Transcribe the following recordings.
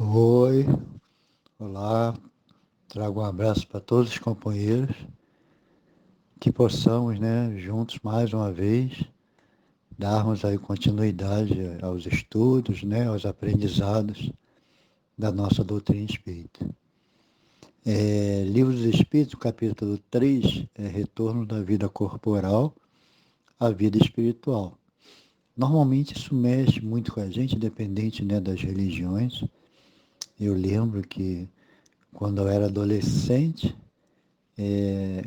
Oi, olá, trago um abraço para todos os companheiros, que possamos, juntos mais uma vez, darmos aí continuidade aos estudos, aos aprendizados da nossa doutrina espírita. Livro dos Espíritos, capítulo 3, Retorno da vida corporal à vida espiritual. Normalmente isso mexe muito com a gente, independente, das religiões. Eu lembro que quando eu era adolescente,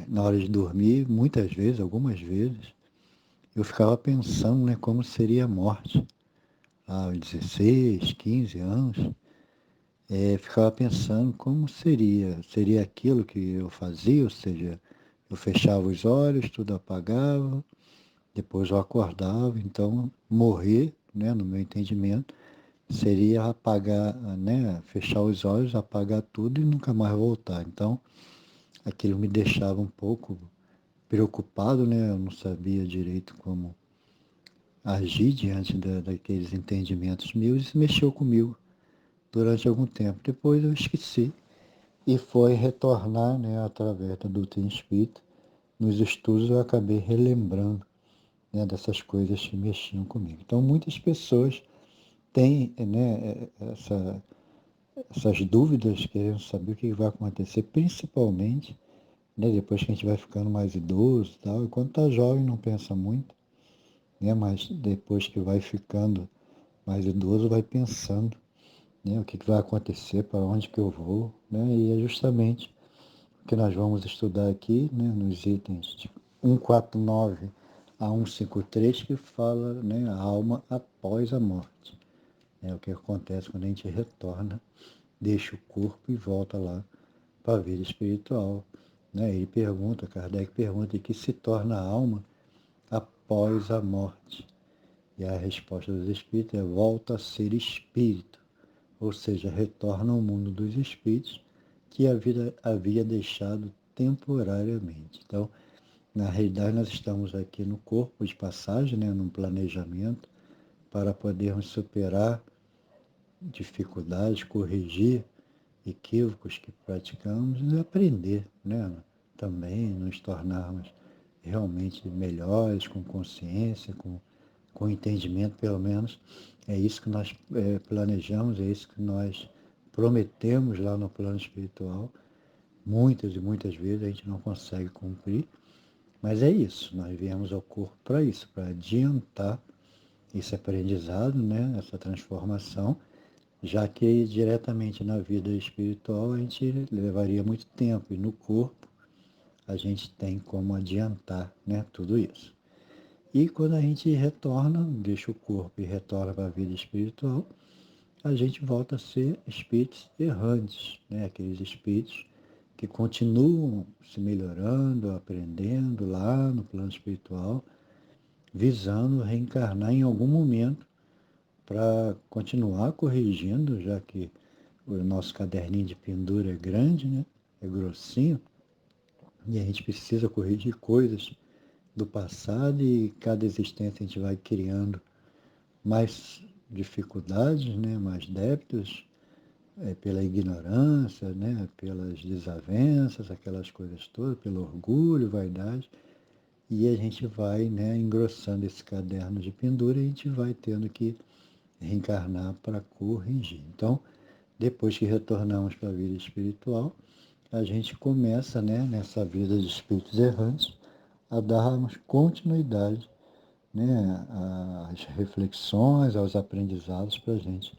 na hora de dormir, muitas vezes, algumas vezes, eu ficava pensando, como seria a morte. Aos 16, 15 anos, ficava pensando como seria. Seria aquilo que eu fazia, ou seja, eu fechava os olhos, tudo apagava, depois eu acordava, então morrer, no meu entendimento, seria apagar, fechar os olhos, apagar tudo e nunca mais voltar. Então, aquilo me deixava um pouco preocupado, eu não sabia direito como agir diante daqueles entendimentos meus. Isso mexeu comigo durante algum tempo. Depois eu esqueci e foi retornar, através da doutrina espírita. Nos estudos eu acabei relembrando, dessas coisas que mexiam comigo. Então muitas pessoas têm, essas dúvidas, querendo saber o que vai acontecer, principalmente, depois que a gente vai ficando mais idoso e tal. E quando está jovem não pensa muito, mas depois que vai ficando mais idoso vai pensando, o que vai acontecer, para onde que eu vou, e é justamente o que nós vamos estudar aqui, nos itens de 149 a 153, que fala, a alma após a morte. É o que acontece quando a gente retorna, deixa o corpo e volta lá para a vida espiritual. Ele pergunta, Kardec pergunta, que se torna a alma após a morte. E a resposta dos espíritos é: volta a ser espírito, ou seja, retorna ao mundo dos espíritos que a vida havia deixado temporariamente. Então, na realidade, nós estamos aqui no corpo de passagem, num planejamento para podermos superar dificuldades, corrigir equívocos que praticamos e aprender, também nos tornarmos realmente melhores, com consciência, com entendimento, pelo menos. É isso que nós planejamos, é isso que nós prometemos lá no plano espiritual. Muitas e muitas vezes a gente não consegue cumprir, mas é isso, nós viemos ao corpo para isso, para adiantar esse aprendizado, essa transformação, já que diretamente na vida espiritual a gente levaria muito tempo, e no corpo a gente tem como adiantar, tudo isso. E quando a gente retorna, deixa o corpo e retorna para a vida espiritual, a gente volta a ser espíritos errantes, aqueles espíritos que continuam se melhorando, aprendendo lá no plano espiritual, visando reencarnar em algum momento para continuar corrigindo, já que o nosso caderninho de pendura é grande, é grossinho, e a gente precisa corrigir coisas do passado, e cada existência a gente vai criando mais dificuldades, mais débitos, pela ignorância, pelas desavenças, aquelas coisas todas, pelo orgulho, vaidade, e a gente vai, engrossando esse caderno de pendura, e a gente vai tendo que reencarnar para corrigir. Então, depois que retornamos para a vida espiritual, a gente começa, nessa vida de espíritos errantes, a darmos continuidade, às reflexões, aos aprendizados, para a gente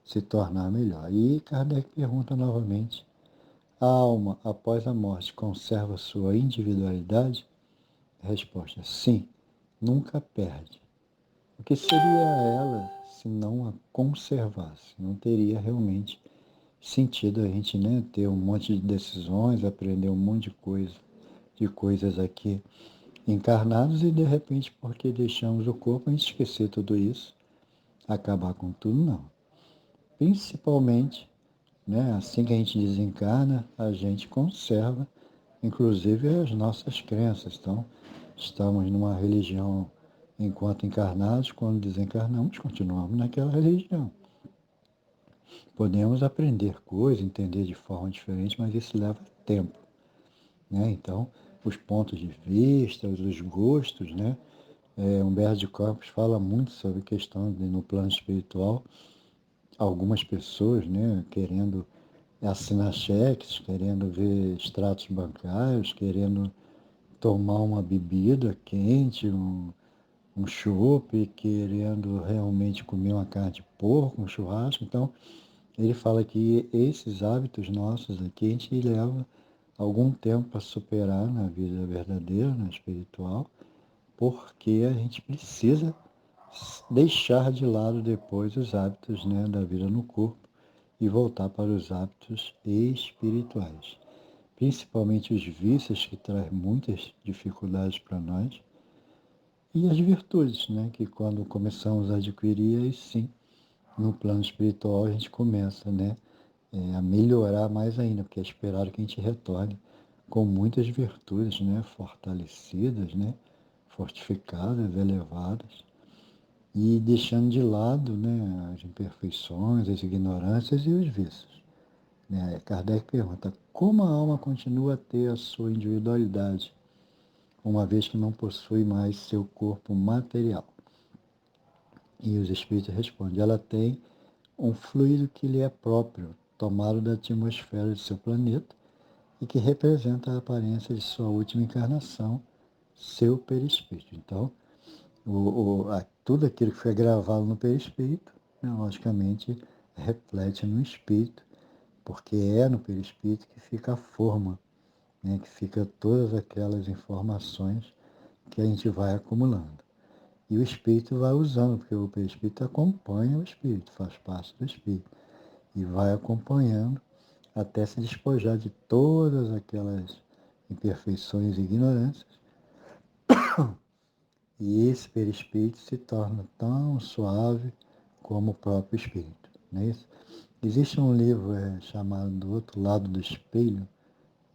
se tornar melhor. E Kardec pergunta novamente: a alma, após a morte, conserva sua individualidade? A resposta é sim, nunca perde. O que seria ela se não a conservasse? Não teria realmente sentido a gente, ter um monte de decisões, aprender um monte de coisas aqui encarnados, e de repente, porque deixamos o corpo, a gente esquecer tudo isso, acabar com tudo, não. Principalmente, assim que a gente desencarna, a gente conserva, inclusive, as nossas crenças. Então, estamos numa religião enquanto encarnados, quando desencarnamos, continuamos naquela religião. Podemos aprender coisas, entender de forma diferente, mas isso leva tempo, né? Então, os pontos de vista, os gostos, né? Humberto de Campos fala muito sobre a questão de, no plano espiritual, algumas pessoas, né, querendo assinar cheques, querendo ver extratos bancários, querendo tomar uma bebida quente, um chopp, querendo realmente comer uma carne de porco, um churrasco. Então, ele fala que esses hábitos nossos aqui, a gente leva algum tempo para superar na vida verdadeira, na espiritual, porque a gente precisa deixar de lado depois os hábitos, né, da vida no corpo e voltar para os hábitos espirituais. Principalmente os vícios que trazem muitas dificuldades para nós e as virtudes, né, que quando começamos a adquirir, aí sim, no plano espiritual a gente começa, né, a melhorar mais ainda, porque é esperado que a gente retorne com muitas virtudes, né, fortalecidas, né, fortificadas, elevadas, e deixando de lado, né, as imperfeições, as ignorâncias e os vícios. Né? Kardec pergunta, como a alma continua a ter a sua individualidade, uma vez que não possui mais seu corpo material? E os espíritos respondem, ela tem um fluido que lhe é próprio, tomado da atmosfera de seu planeta, e que representa a aparência de sua última encarnação, seu perispírito. Então, tudo aquilo que foi gravado no perispírito, né, logicamente, reflete no espírito, porque é no perispírito que fica a forma, né, que fica todas aquelas informações que a gente vai acumulando. E o espírito vai usando, porque o perispírito acompanha o espírito, faz parte do espírito, e vai acompanhando até se despojar de todas aquelas imperfeições e ignorâncias, e esse perispírito se torna tão suave como o próprio espírito. Não é isso? Existe um livro chamado Do Outro Lado do Espelho,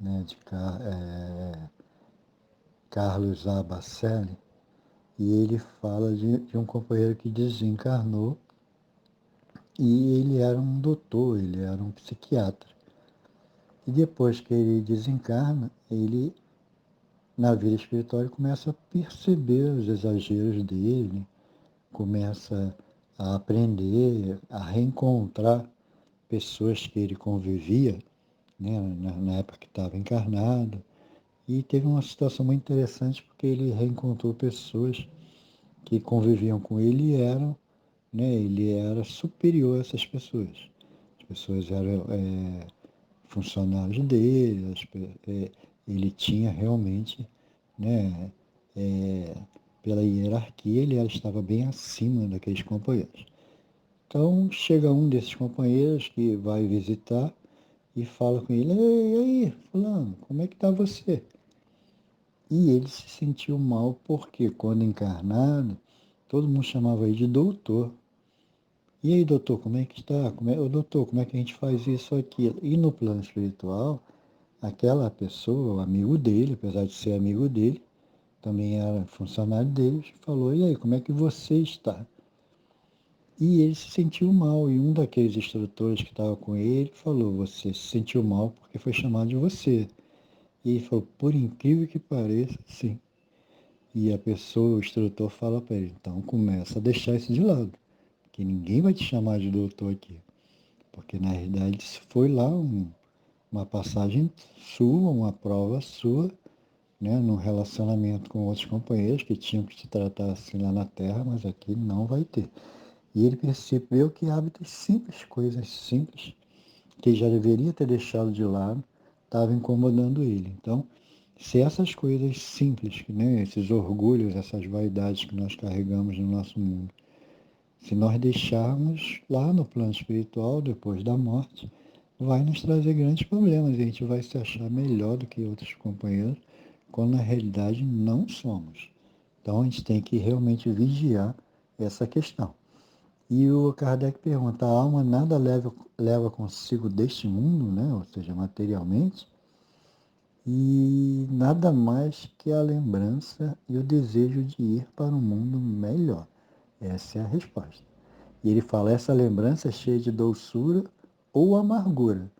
né, de Carlos A. Bacelli, e ele fala de um companheiro que desencarnou e ele era um doutor, ele era um psiquiatra. E depois que ele desencarna, ele, na vida espiritual, ele começa a perceber os exageros dele, começa a aprender, a reencontrar pessoas que ele convivia, né, na época que estava encarnado. E teve uma situação muito interessante porque ele reencontrou pessoas que conviviam com ele e eram, né, ele era superior a essas pessoas. As pessoas eram funcionários dele, ele tinha realmente, né, é, pela hierarquia, estava bem acima daqueles companheiros. Então chega um desses companheiros que vai visitar e fala com ele, ei, aí, fulano, como é que está você? E ele se sentiu mal porque quando encarnado, todo mundo chamava ele de doutor. E aí, doutor, como é que está? Ô, doutor, como é que a gente faz isso ou aquilo? E no plano espiritual, aquela pessoa, o amigo dele, apesar de ser amigo dele, também era funcionário dele, falou, e aí, como é que você está? E ele se sentiu mal, e um daqueles instrutores que estava com ele falou, você se sentiu mal porque foi chamado de você. E ele falou, por incrível que pareça, sim. E a pessoa, o instrutor fala para ele, então começa a deixar isso de lado, que ninguém vai te chamar de doutor aqui. Porque na realidade isso foi lá uma passagem sua, uma prova sua, né, num relacionamento com outros companheiros que tinham que te tratar assim lá na Terra, mas aqui não vai ter. E ele percebeu que hábitos simples, coisas simples, que ele já deveria ter deixado de lado, estavam incomodando ele. Então, se essas coisas simples, né, esses orgulhos, essas vaidades que nós carregamos no nosso mundo, se nós deixarmos lá no plano espiritual, depois da morte, vai nos trazer grandes problemas e a gente vai se achar melhor do que outros companheiros, quando na realidade não somos. Então a gente tem que realmente vigiar essa questão. E o Kardec pergunta, a alma nada leva consigo deste mundo, né? Ou seja, materialmente, e nada mais que a lembrança e o desejo de ir para um mundo melhor. Essa é a resposta. E ele fala, essa lembrança é cheia de doçura, ou amargura,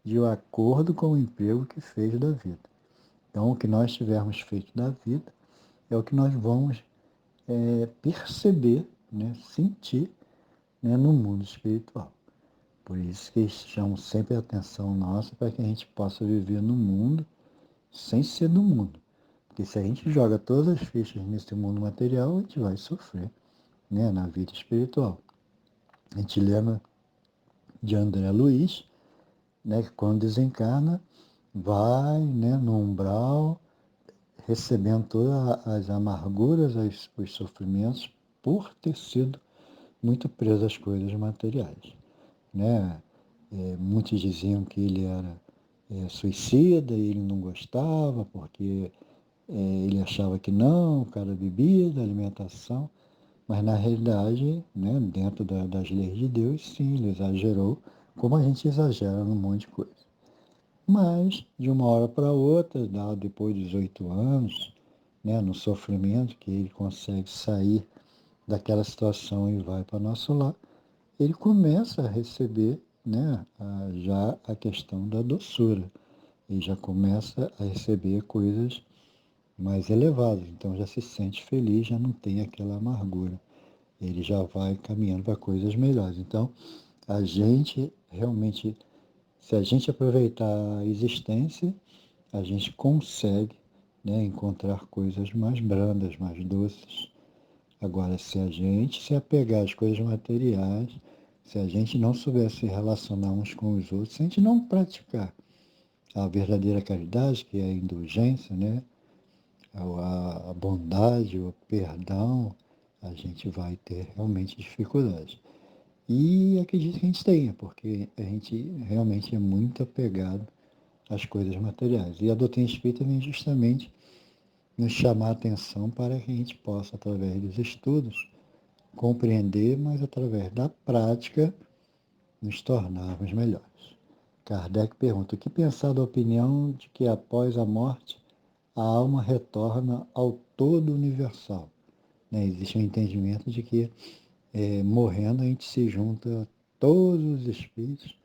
de acordo com o emprego que fez da vida. Então, o que nós tivermos feito da vida é o que nós vamos perceber, né, sentir, né, no mundo espiritual. Por isso que chamam sempre a atenção nossa para que a gente possa viver no mundo sem ser do mundo. Porque se a gente joga todas as fichas nesse mundo material, a gente vai sofrer, né, na vida espiritual. A gente lembra de André Luiz, né, que quando desencarna, vai, né, no umbral, recebendo todas as amarguras, os sofrimentos, por ter sido muito preso às coisas materiais. Né? Muitos diziam que ele era suicida e ele não gostava, porque ele achava que não, por causa da bebida, alimentação, mas na realidade, né, dentro das leis de Deus, sim, ele exagerou, como a gente exagera num monte de coisa. Mas, de uma hora para outra, depois dos 8 anos, né, no sofrimento, que ele consegue sair daquela situação e vai para nosso lar, ele começa a receber, né, já a questão da doçura. Ele já começa a receber coisas mais elevadas. Então já se sente feliz, já não tem aquela amargura. Ele já vai caminhando para coisas melhores. Então, a gente realmente, se a gente aproveitar a existência, a gente consegue, né, encontrar coisas mais brandas, mais doces. Agora, se a gente se apegar às coisas materiais, se a gente não souber se relacionar uns com os outros, se a gente não praticar a verdadeira caridade, que é a indulgência, né, a bondade, o perdão, a gente vai ter realmente dificuldade. E acredito que a gente tenha, porque a gente realmente é muito apegado às coisas materiais. E a doutrina espírita vem justamente nos chamar a atenção para que a gente possa, através dos estudos, compreender, mas através da prática, nos tornarmos melhores. Kardec pergunta: o que pensar da opinião de que após a morte a alma retorna ao todo universal? Né? Existe um entendimento de que morrendo a gente se junta a todos os espíritos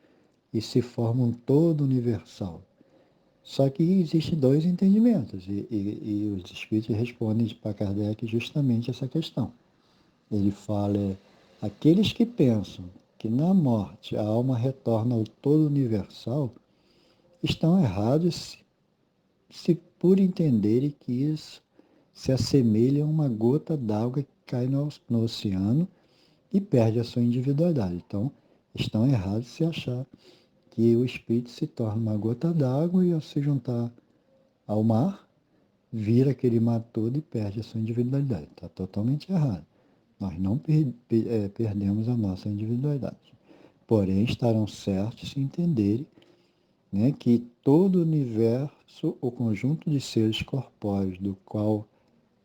e se forma um todo universal. Só que existem dois entendimentos e os espíritos respondem para Kardec justamente essa questão. Ele fala, aqueles que pensam que na morte a alma retorna ao todo universal, estão errados se por entenderem que isso se assemelha a uma gota d'água que cai no oceano e perde a sua individualidade. Então, estão errados se achar que o espírito se torna uma gota d'água e ao se juntar ao mar, vira aquele mar todo e perde a sua individualidade. Está totalmente errado. Nós não perdemos a nossa individualidade. Porém, estarão certos se entenderem, né, que todo o universo, o conjunto de seres corpóreos, do qual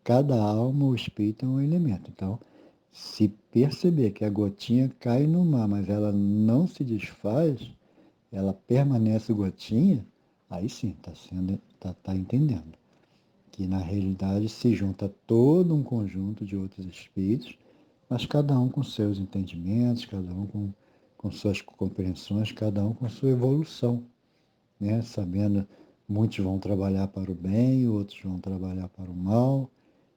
cada alma ou espírito é um elemento. Então, se perceber que a gotinha cai no mar, mas ela não se desfaz, ela permanece gotinha, aí sim, tá entendendo. Que na realidade se junta todo um conjunto de outros espíritos, mas cada um com seus entendimentos, cada um com suas compreensões, cada um com sua evolução, né? Sabendo, muitos vão trabalhar para o bem, outros vão trabalhar para o mal.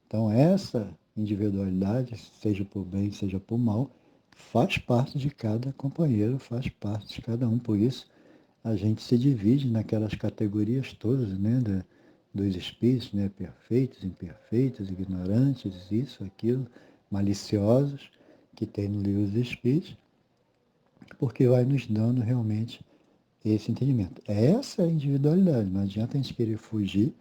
Então essa individualidade, seja por bem, seja por mal, faz parte de cada companheiro, faz parte de cada um. Por isso, a gente se divide naquelas categorias todas, né, dos espíritos, né, perfeitos, imperfeitos, ignorantes, isso, aquilo, maliciosos, que tem no livro dos Espíritos, porque vai nos dando realmente esse entendimento. Essa é a individualidade, não adianta a gente querer fugir,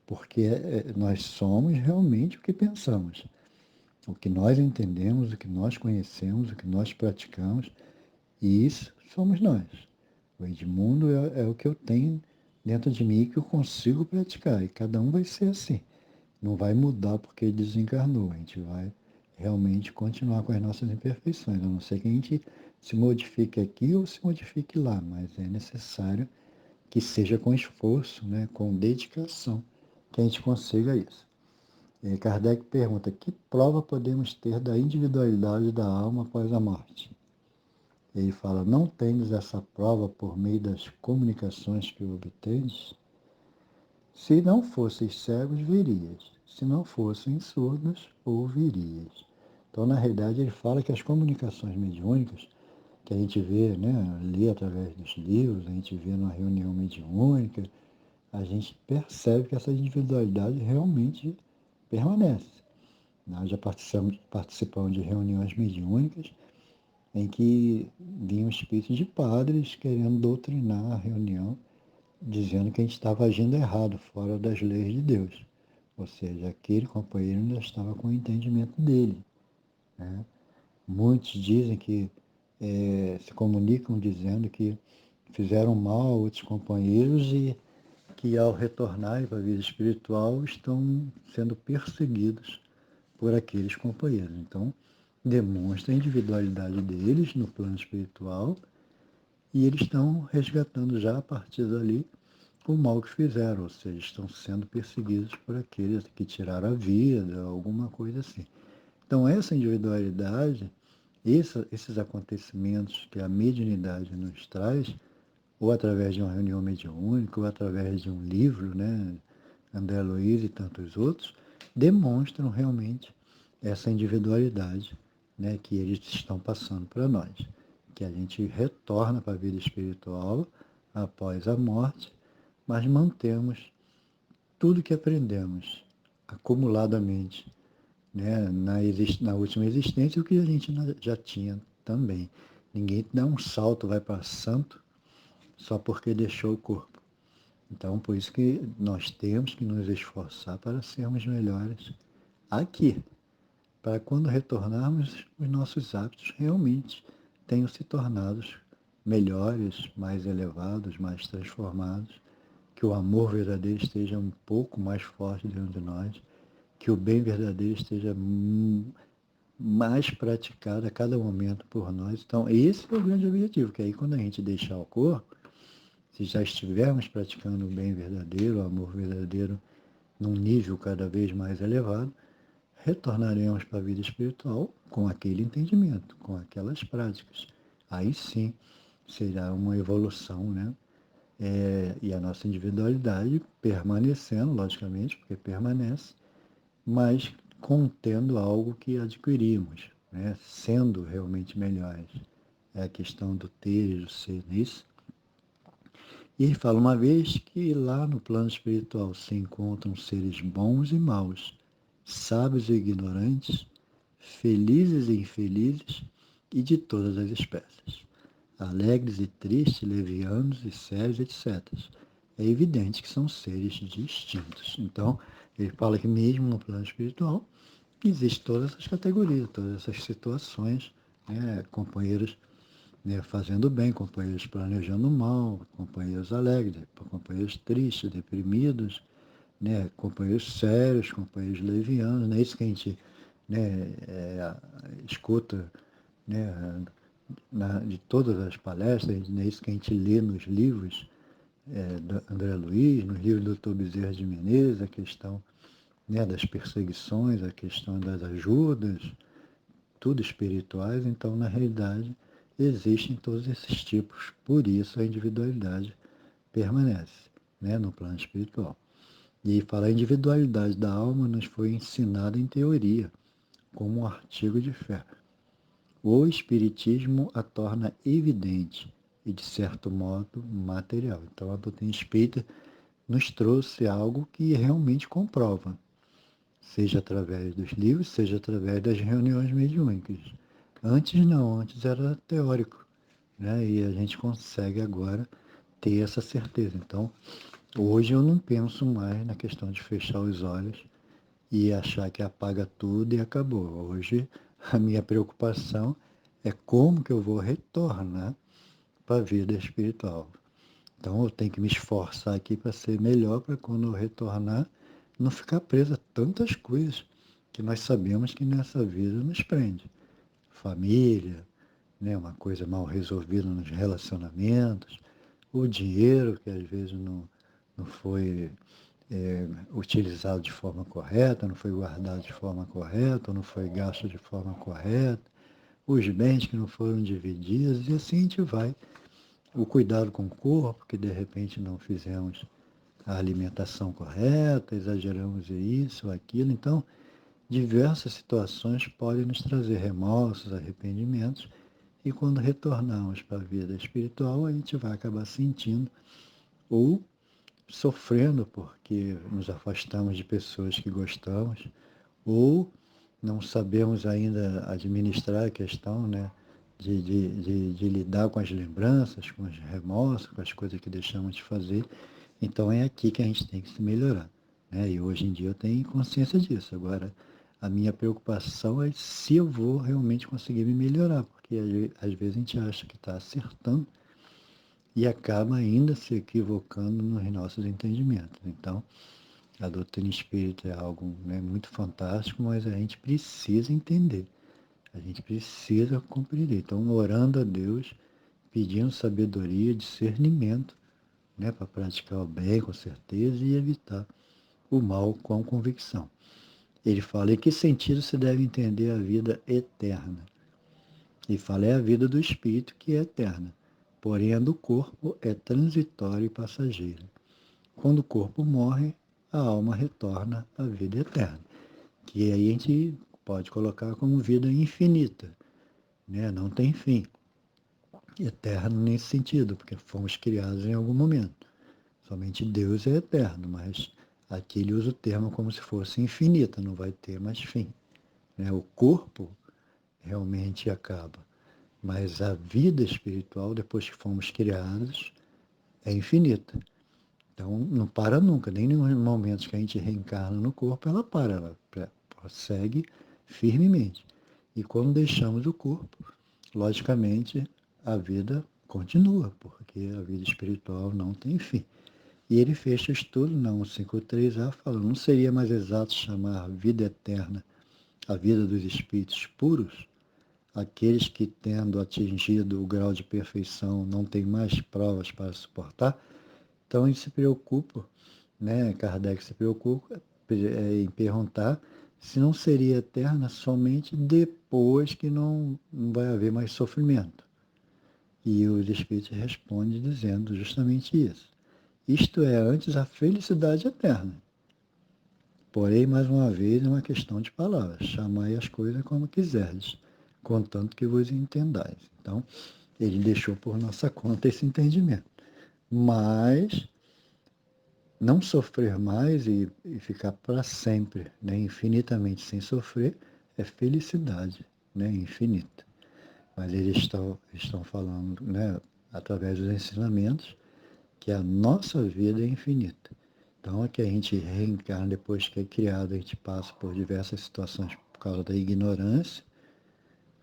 porque nós somos realmente o que pensamos. O que nós entendemos, o que nós conhecemos, o que nós praticamos, e isso somos nós. O Edmundo é o que eu tenho dentro de mim que eu consigo praticar. E cada um vai ser assim. Não vai mudar porque ele desencarnou. A gente vai realmente continuar com as nossas imperfeições. A não ser que a gente se modifique aqui ou se modifique lá. Mas é necessário que seja com esforço, né, com dedicação, que a gente consiga isso. E Kardec pergunta: que prova podemos ter da individualidade da alma após a morte? Ele fala, não tendes essa prova por meio das comunicações que obtendes? Se não fosseis cegos, verias. Se não fossem surdos, ouvirias. Então, na realidade, ele fala que as comunicações mediúnicas, que a gente vê, né, lê através dos livros, a gente vê numa reunião mediúnica, a gente percebe que essa individualidade realmente permanece. Nós já participamos de reuniões mediúnicas em que vinham espíritos de padres querendo doutrinar a reunião, dizendo que a gente estava agindo errado, fora das leis de Deus. Ou seja, aquele companheiro ainda estava com o entendimento dele. Né? Muitos dizem que se comunicam dizendo que fizeram mal a outros companheiros e que ao retornarem para a vida espiritual estão sendo perseguidos por aqueles companheiros. Então, demonstra a individualidade deles no plano espiritual e eles estão resgatando já a partir dali o mal que fizeram, ou seja, estão sendo perseguidos por aqueles que tiraram a vida, alguma coisa assim. Então, essa individualidade, esses acontecimentos que a mediunidade nos traz, ou através de uma reunião mediúnica, ou através de um livro, né, André Luiz e tantos outros, demonstram realmente essa individualidade, né, que eles estão passando para nós. Que a gente retorna para a vida espiritual após a morte, mas mantemos tudo que aprendemos acumuladamente, né, na última existência, o que a gente já tinha também. Ninguém dá um salto, vai para santo, só porque deixou o corpo. Então, por isso que nós temos que nos esforçar para sermos melhores aqui, para quando retornarmos, os nossos hábitos realmente tenham se tornado melhores, mais elevados, mais transformados, que o amor verdadeiro esteja um pouco mais forte dentro de nós, que o bem verdadeiro esteja mais praticado a cada momento por nós. Então, esse é o grande objetivo, que aí quando a gente deixar o corpo, se já estivermos praticando o bem verdadeiro, o amor verdadeiro, num nível cada vez mais elevado, retornaremos para a vida espiritual com aquele entendimento, com aquelas práticas. Aí sim será uma evolução, né? E a nossa individualidade permanecendo, logicamente, porque permanece, mas contendo algo que adquirimos, né? Sendo realmente melhores. É a questão do ter e do ser nisso. E ele fala uma vez que lá no plano espiritual se encontram seres bons e maus, sábios e ignorantes, felizes e infelizes e de todas as espécies, alegres e tristes, levianos e sérios, etc. É evidente que são seres distintos. Então, ele fala que mesmo no plano espiritual existem todas essas categorias, todas essas situações, né? Companheiros, né, fazendo bem, companheiros planejando mal, companheiros alegres, companheiros tristes, deprimidos, né, companheiros sérios, companheiros levianos, não é isso que a gente, né, escuta, né, de todas as palestras, não é isso que a gente lê nos livros do André Luiz, nos livros do Dr. Bezerra de Menezes, a questão, né, das perseguições, a questão das ajudas, tudo espirituais. Então, na realidade, existem todos esses tipos, por isso a individualidade permanece, né, no plano espiritual. E falar a individualidade da alma nos foi ensinada em teoria, como um artigo de fé. O Espiritismo a torna evidente e, de certo modo, material. Então, a doutrina espírita nos trouxe algo que realmente comprova, seja através dos livros, seja através das reuniões mediúnicas. Antes não, antes era teórico, né? E a gente consegue agora ter essa certeza. Então, hoje eu não penso mais na questão de fechar os olhos e achar que apaga tudo e acabou. Hoje a minha preocupação é como que eu vou retornar para a vida espiritual. Então eu tenho que me esforçar aqui para ser melhor, para quando eu retornar não ficar preso a tantas coisas que nós sabemos que nessa vida nos prende. Família, né, uma coisa mal resolvida nos relacionamentos, o dinheiro que às vezes não foi utilizado de forma correta, não foi guardado de forma correta, não foi gasto de forma correta, os bens que não foram divididos, e assim a gente vai. O cuidado com o corpo, que de repente não fizemos a alimentação correta, exageramos isso, aquilo. Então, diversas situações podem nos trazer remorsos, arrependimentos, e quando retornarmos para a vida espiritual, a gente vai acabar sentindo ou sofrendo porque nos afastamos de pessoas que gostamos, ou não sabemos ainda administrar a questão, né, de lidar com as lembranças, com os remorsos, com as coisas que deixamos de fazer. Então é aqui que a gente tem que se melhorar. Né? E hoje em dia eu tenho consciência disso. Agora, a minha preocupação é se eu vou realmente conseguir me melhorar, porque às vezes a gente acha que está acertando e acaba ainda se equivocando nos nossos entendimentos. Então, a doutrina espírita é algo, né, muito fantástico, mas a gente precisa entender, a gente precisa compreender. Então, orando a Deus, pedindo sabedoria, discernimento, né, para praticar o bem com certeza e evitar o mal com convicção. Ele fala em que sentido se deve entender a vida eterna. E fala é a vida do espírito que é eterna, porém a do corpo é transitória e passageira. Quando o corpo morre, a alma retorna à vida eterna, que aí a gente pode colocar como vida infinita, né? Não tem fim. Eterno nesse sentido, porque fomos criados em algum momento. Somente Deus é eterno, mas aqui ele usa o termo como se fosse infinita, não vai ter mais fim. Né? O corpo realmente acaba, mas a vida espiritual, depois que fomos criados, é infinita. Então, não para nunca, nem nos momentos que a gente reencarna no corpo, ela para, ela prossegue firmemente. E quando deixamos o corpo, logicamente, a vida continua, porque a vida espiritual não tem fim. E ele fecha o estudo na 153A, falando, não seria mais exato chamar vida eterna a vida dos espíritos puros, aqueles que, tendo atingido o grau de perfeição, não têm mais provas para suportar? Então, ele se preocupa, né? Kardec se preocupa em perguntar se não seria eterna somente depois que não vai haver mais sofrimento. E os Espíritos respondem dizendo justamente isso. Isto é, antes a felicidade eterna. Porém, mais uma vez, é uma questão de palavras. Chamai as coisas como quiserdes, contanto que vos entendais. Então, ele deixou por nossa conta esse entendimento. Mas não sofrer mais e ficar para sempre, né, infinitamente sem sofrer, é felicidade, né, infinita. Mas eles estão falando, né, através dos ensinamentos, que a nossa vida é infinita. Então, é que a gente reencarna depois que é criado, a gente passa por diversas situações por causa da ignorância,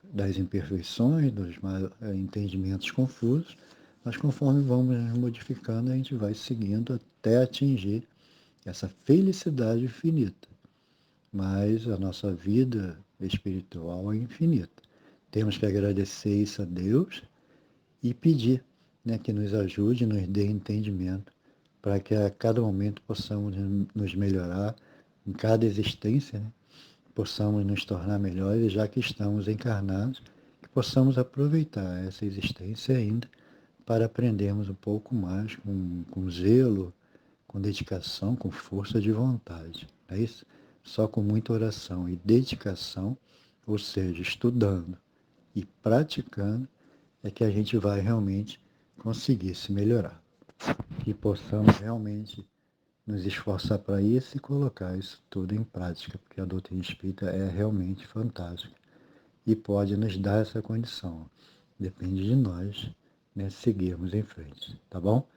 das imperfeições, dos entendimentos confusos, mas conforme vamos nos modificando, a gente vai seguindo até atingir essa felicidade infinita. Mas a nossa vida espiritual é infinita. Temos que agradecer isso a Deus e pedir, né, que nos ajude, nos dê entendimento, para que a cada momento possamos nos melhorar, em cada existência, né, possamos nos tornar melhores, já que estamos encarnados, que possamos aproveitar essa existência ainda para aprendermos um pouco mais com zelo, com dedicação, com força de vontade. Não é isso? Só com muita oração e dedicação, ou seja, estudando e praticando, é que a gente vai realmente conseguir se melhorar. Que possamos realmente nos esforçar para isso e colocar isso tudo em prática, porque a doutrina espírita é realmente fantástica e pode nos dar essa condição. Depende de nós, né, seguirmos em frente, tá bom?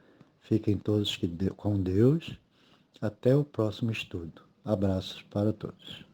Fiquem todos com Deus. Até o próximo estudo. Abraços para todos.